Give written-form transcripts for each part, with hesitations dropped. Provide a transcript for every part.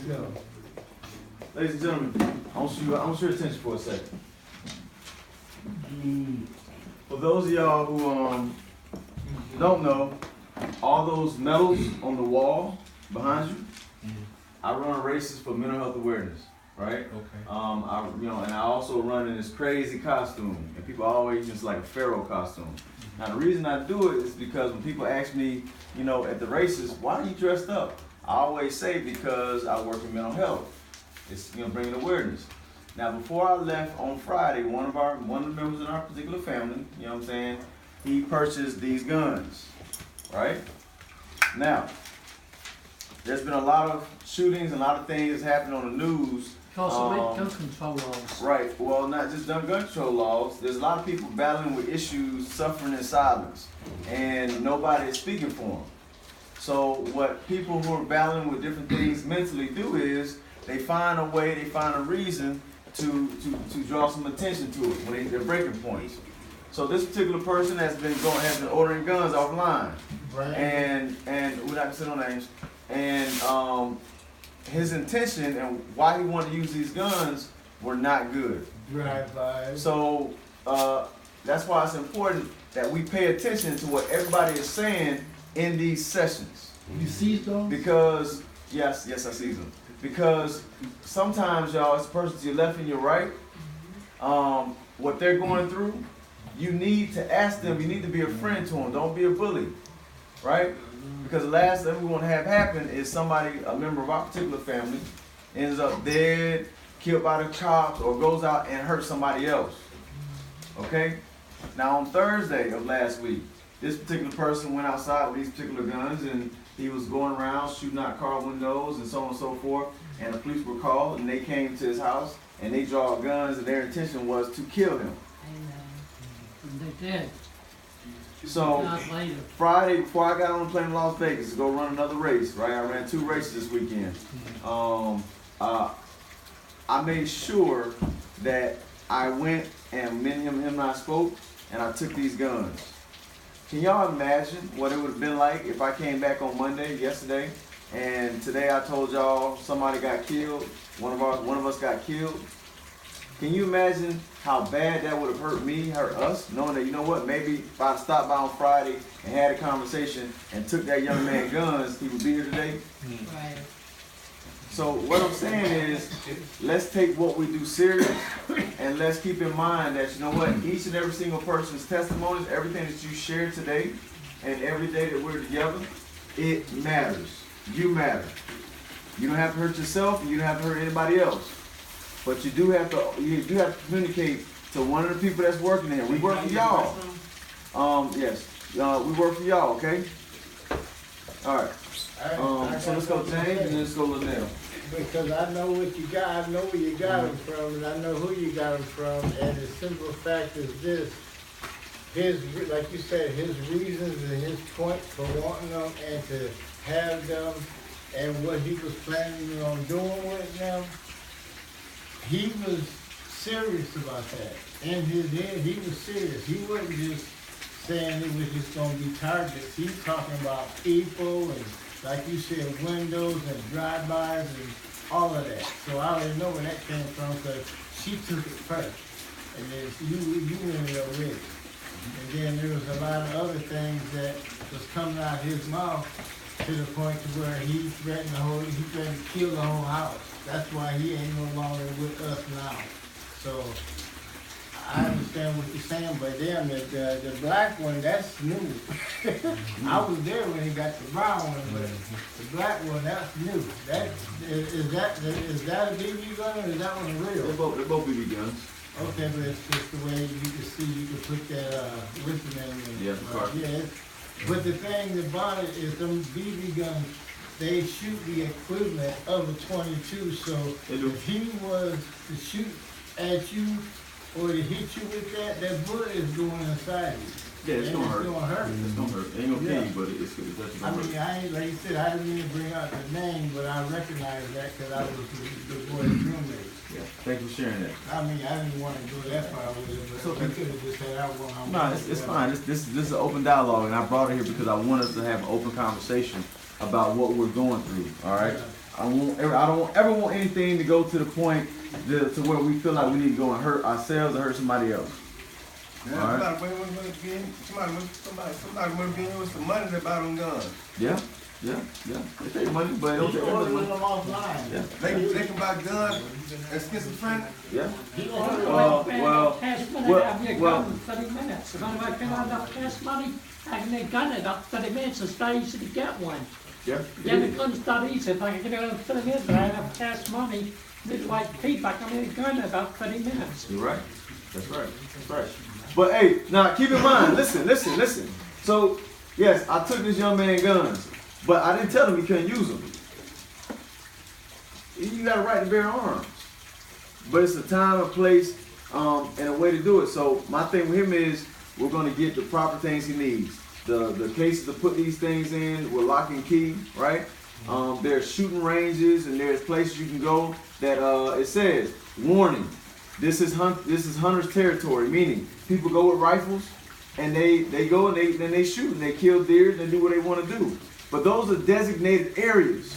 go. Ladies and gentlemen, I want your attention for a second. For those of y'all who don't know, all those medals on the wall behind you, I run races for mental health awareness, right? Okay. And I also run in this crazy costume, and people always use like a pharaoh costume. Now the reason I do it is because when people ask me, at the races, why are you dressed up? I always say because I work in mental health. It's bringing awareness. Now before I left on Friday, one of the members in our particular family, he purchased these guns, right? Now, there's been a lot of shootings, a lot of things happening on the news. Because of gun control laws. Right. Well, not just gun control laws. There's a lot of people battling with issues, suffering in silence, and nobody is speaking for them. So what people who are battling with different things mentally do is they find a way, they find a reason to draw some attention to it when they're breaking points. So this particular person has been ordering guns offline, Right. and we're not gonna say no names. And his intention and why he wanted to use these guns were not good. Drive-by. So that's why it's important that we pay attention to what everybody is saying in these sessions. You seize those? Because yes, I see them. Because sometimes, y'all, it's a person to your left and your right. What they're going through, you need to ask them. You need to be a friend to them. Don't be a bully, right? Because the last thing we want to have happen is somebody, a member of our particular family, ends up dead, killed by the cops, or goes out and hurts somebody else. Okay? Now on Thursday of last week, this particular person went outside with these particular guns, and he was going around shooting out car windows and so on and so forth. And the police were called, and they came to his house, and they draw guns, and their intention was to kill him. And they did. So Not later. Friday, before I got on the plane to Las Vegas to go run another race, right? I ran 2 races this weekend. I made sure that I went and him and I spoke, and I took these guns. Can y'all imagine what it would have been like if I came back on Monday, yesterday, and today I told y'all somebody got killed, one of us got killed? Can you imagine how bad that would have hurt me, hurt us, knowing that, maybe if I stopped by on Friday and had a conversation and took that young man guns, he would be here today? Right. So what I'm saying is, let's take what we do serious, and let's keep in mind that, each and every single person's testimonies, everything that you share today, and every day that we're together, it matters. You matter. You don't have to hurt yourself, and you don't have to hurt anybody else. But you do have to communicate to one of the people that's working here. We work for y'all. Yes. We work for y'all, okay? All right. So let's go James and then let's go Linnell. Because I know what you got, I know where you got them from, and I know who you got them from, and the simple fact is this, like you said, his reasons and his point for wanting them and to have them, and what he was planning on doing with them, he was serious about that. In his head, he was serious. He wasn't just saying it was just going to be targets. He's talking about people and, like you said, windows and drive-bys and all of that. So I already know where that came from because she took it first. And then you in it already. And then there was a lot of other things that was coming out of his mouth to the point to where he threatened to kill the whole house. That's why he ain't no longer with us now. So I understand what you're saying, but damn, the black one, that's new. I was there when he got the brown one, but the black one, that's new. Is that a BB gun or is that one real? They're both BB guns. Okay, but it's just the way you can see, you can put that wisdom in. Yeah, yeah. But the thing about it is them BB guns, they shoot the equivalent of a 22. So if he was to shoot at you or to hit you with that bullet is going inside you. Yeah, it's gonna hurt. It's gonna hurt. It's gonna hurt. It ain't gonna kill you, but it's gonna hurt. I mean, I ain't, like you said, I didn't mean to bring out the name, but I recognize that because I was the boy's roommate. Yeah, thank you for sharing that. I mean, I didn't want to go that far with it, but okay. I could have just said I want. No, it's fine. This is an open dialogue, and I brought it here because I want us to have an open conversation about what we're going through. All right. I don't ever want anything to go to the point to where we feel like we need to go and hurt ourselves or hurt somebody else. Yeah, All right. somebody want to be in with some money to buy them guns. Yeah. They take money, but they don't He take ordered money. them offline. Yeah. They can buy guns and schizophrenic. Yeah. He ordered them. Cash money, have your gun in 30 minutes. If I can have enough cash money, I can get gun in up 30 minutes. It's not easy to get one. Yeah. Get a gun's not easy. If I can get it in 30 minutes, but I have cash money, like people, I can get a gun in about 30 minutes. You're right. That's right. That's right. But hey, now keep in mind, listen. So, yes, I took this young man guns, but I didn't tell him he couldn't use them. You got a right to bear arms. But it's a time, a place, and a way to do it. So my thing with him is we're going to get the proper things he needs. The cases to put these things in with lock and key, right? There's shooting ranges and there's places you can go that it says, warning, this is hunter's territory, meaning people go with rifles and they go and they shoot and they kill deer and they do what they want to do. But those are designated areas.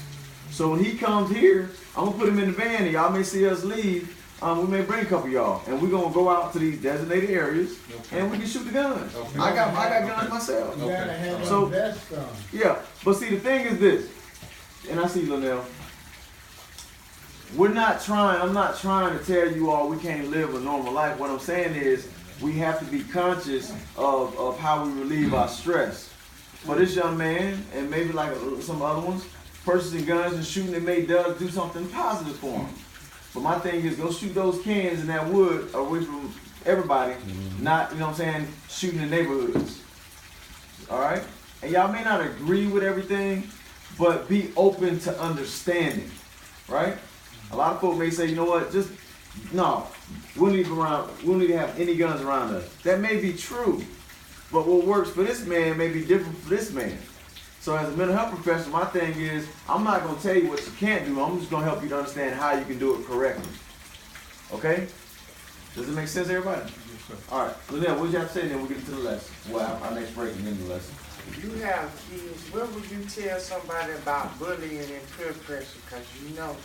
So when he comes here, I'm gonna put him in the van and y'all may see us leave. We may bring a couple of y'all and we're gonna go out to these designated areas and we can shoot the guns. Okay. I got guns myself. You gotta have So- a vest on. Yeah, but see the thing is this, and I see Linnell. I'm not trying to tell you all we can't live a normal life. What I'm saying is we have to be conscious of how we relieve our stress. For this young man, and maybe like some other ones, purchasing guns and shooting, it may do something positive for him. But my thing is go shoot those cans in that wood away from everybody, not, you know what I'm saying, shooting in neighborhoods. All right? And y'all may not agree with everything, but be open to understanding, right? A lot of folks may say, you know what, we don't need to have any guns around us. That may be true, but what works for this man may be different for this man. So as a mental health professional, my thing is, I'm not going to tell you what you can't do. I'm just going to help you to understand how you can do it correctly. Okay? Does it make sense, everybody? Yes, sir. All right. Linnell, what did you have to say, and then we'll get into the lesson. Well, our next break and then the lesson. If you have kids, what would you tell somebody about bullying and peer pressure? Because you know,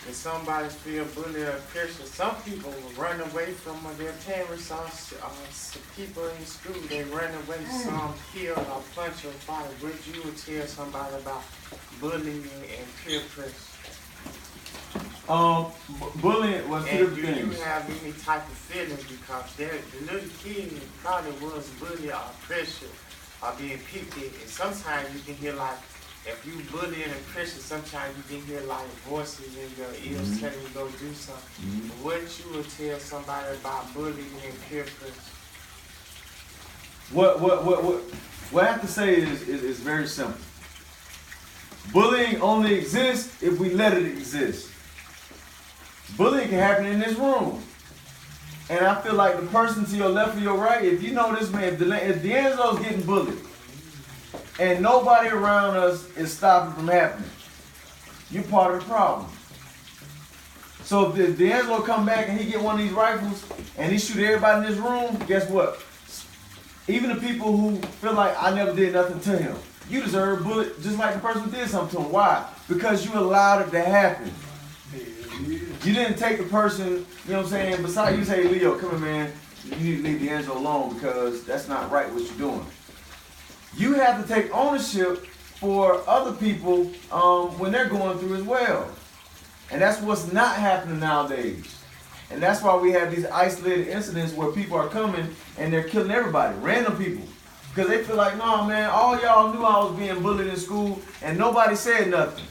if somebody feel bullied or pressure, some people will run away from their parents or some people in school. They run away, some kill or punch or fight. What you would tell somebody about bullying and peer pressure? Bullying was two And different do you things. have any type of feeling because the little kid probably was bullied or pressure or being picked at, and sometimes you can hear like, if you bullying and pressure, sometimes you can hear like voices in your ears telling you to go do something. What you would tell somebody about bullying and peer pressure? What I have to say is very simple. Bullying only exists if we let it exist. Bullying can happen in this room. And I feel like the person to your left or your right, if you know this man, if D'Angelo's getting bullied, and nobody around us is stopping from happening, you're part of the problem. So if D'Angelo come back and he get one of these rifles and he shoot everybody in this room, guess what? Even the people who feel like I never did nothing to him, you deserve a bullet just like the person who did something to him. Why? Because you allowed it to happen. You didn't take the person, you know what I'm saying, besides you say, Leo, come here, man, you need to leave D'Angelo alone because that's not right what you're doing. You have to take ownership for other people when they're going through as well. And that's what's not happening nowadays. And that's why we have these isolated incidents where people are coming and they're killing everybody, random people. Because they feel like, no, man, all y'all knew I was being bullied in school and nobody said nothing.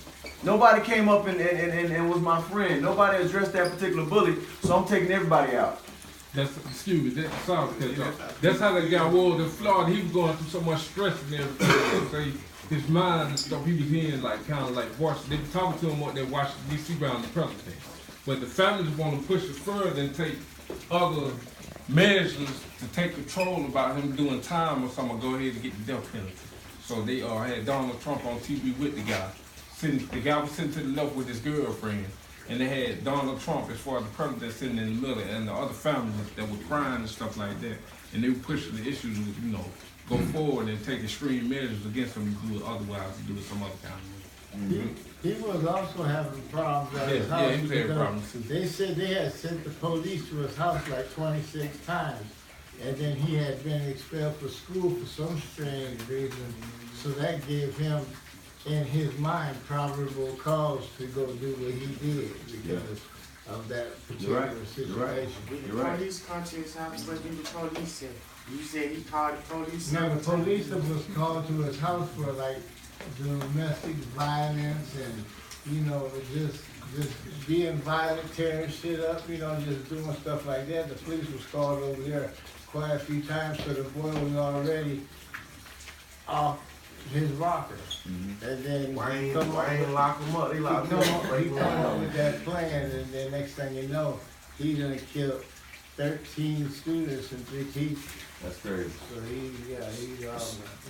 Nobody came up and was my friend. Nobody addressed that particular bully, so I'm taking everybody out. Excuse me, that's how that guy was in Florida. He was going through so much stress and everything. So his mind and stuff, he was hearing like kind of like voices. They were talking to him what they watched DC around the president. But the families want to push it further and take other measures to take control about him doing time or something, go ahead and get the death penalty. So they had Donald Trump on TV with the guy. The guy was sitting to the left with his girlfriend, and they had Donald Trump as far as the president sitting in the middle, and the other families that were crying and stuff like that. And they were pushing the issues, go forward and take extreme measures against him to do it otherwise, to do it some other kind of way. He was also having problems at his house. Yeah, he was having because problems too. They said they had sent the police to his house like 26 times. And then he had been expelled from school for some strange reason. So that gave him, in his mind, probable cause to go do what he did because of that particular situation. Did the police come to his house? What did the police say? You said he called the police? Now, the police was called to his house for like domestic violence and, you know, just being violent, tearing shit up, you know, just doing stuff like that. The police was called over there quite a few times, so the boy was already off his rocker. And then Why ain't come lock him up? They locked him up. he come up with that plan, and then next thing you know, he done killed 13 students and 3 teachers. That's crazy. So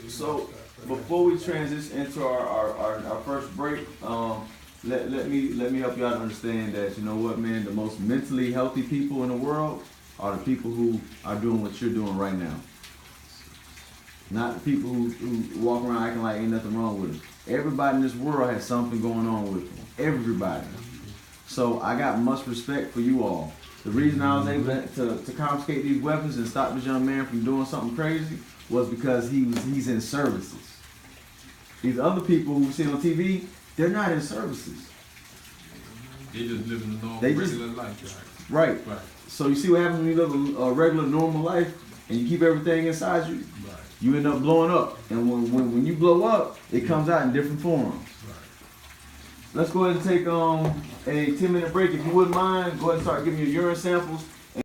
he's So before we transition into our first break, let me help you out to understand that, you know what, man, the most mentally healthy people in the world are the people who are doing what you're doing right now. Not the people who walk around acting like ain't nothing wrong with them. Everybody in this world has something going on with them. Everybody. So I got much respect for you all. The reason I was able to confiscate these weapons and stop this young man from doing something crazy was because he's in services. These other people who see on TV, they're not in services. They just living a normal, They just- regular life, Right. right? So you see what happens when you live a regular, normal life and you keep everything inside you? Right. You end up blowing up. And when you blow up, it comes out in different forms. Right. Let's go ahead and take a 10-minute break. If you wouldn't mind, go ahead and start giving your urine samples.